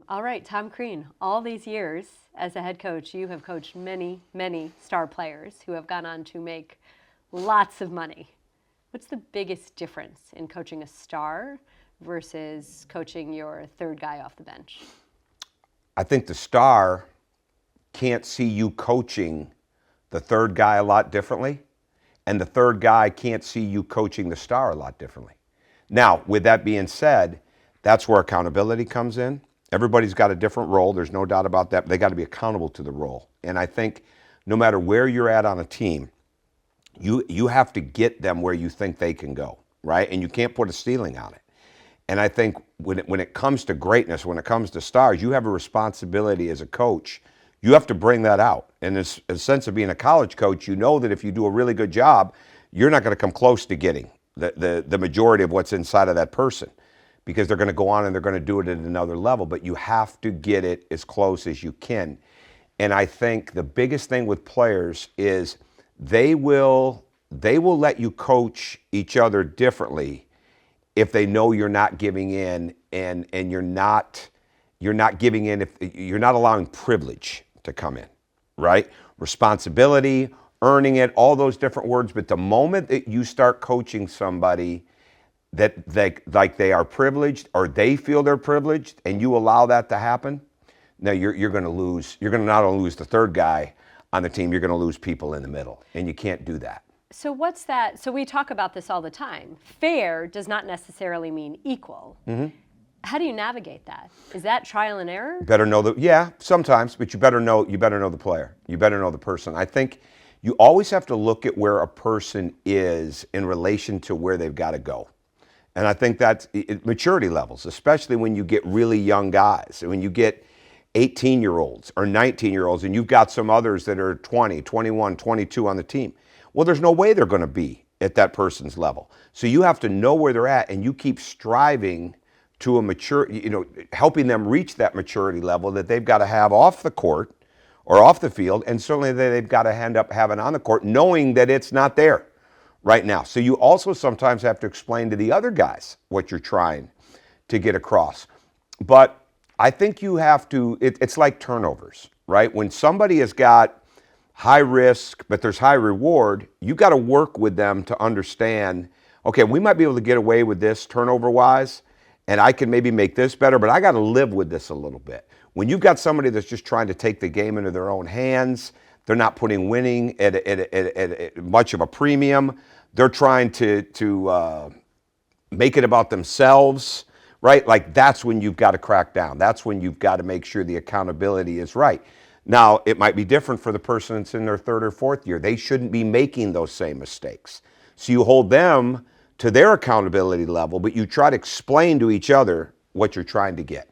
All right, Tom Crean, all these years as a head coach, you have coached many, many star players who have gone on to make lots of money. What's the biggest difference in coaching a star versus coaching your third guy off the bench? I think the star can't see you coaching the third guy a lot differently, and the third guy can't see you coaching the star a lot differently. Now, with that being said, that's where accountability comes in. Everybody's got a different role. There's no doubt about that. But they got to be accountable to the role. And I think no matter where you're at on a team, you have to get them where you think they can go, right? And you can't put a ceiling on it. And I think when it comes to greatness, when it comes to stars, you have a responsibility as a coach. You have to bring that out. And in a sense of being a college coach, you know that if you do a really good job, you're not going to come close to getting the majority of what's inside of that person, because they're going to go on and they're going to do it at another level. But you have to get it as close as you can. And I think the biggest thing with players is they will let you coach each other differently if they know you're not giving in, and you're not giving in, if you're not allowing privilege to come in, right? Responsibility, earning it, all those different words. But the moment that you start coaching somebody that they are privileged, or they feel they're privileged, and you allow that to happen, now you're going to lose. You're going to not only lose the third guy on the team, you're going to lose people in the middle, and you can't do that. So what's that? So we talk about this all the time. Fair does not necessarily mean equal. Mm-hmm. How do you navigate that? Is that trial and error? Better know yeah, sometimes, but you better know the player. You better know the person. I think you always have to look at where a person is in relation to where they've got to go. And I think that's maturity levels, especially when you get really young guys. When you get 18-year-olds or 19-year-olds, and you've got some others that are 20, 21, 22 on the team. Well, there's no way they're going to be at that person's level. So you have to know where they're at, and you keep striving to a mature, helping them reach that maturity level that they've got to have off the court or off the field, and certainly that they've got to end up having on the court, knowing that it's not there right now. So you also sometimes have to explain to the other guys what you're trying to get across. But I think you have to, it's like turnovers, right? When somebody has got high risk, but there's high reward, you got to work with them to understand, okay, we might be able to get away with this turnover-wise, and I can maybe make this better, but I got to live with this a little bit. When you've got somebody that's just trying to take the game into their own hands, they're not putting winning at much of a premium. They're trying to make it about themselves, right? Like, that's when you've got to crack down. That's when you've got to make sure the accountability is right. Now, it might be different for the person that's in their third or fourth year. They shouldn't be making those same mistakes. So you hold them to their accountability level, but you try to explain to each other what you're trying to get.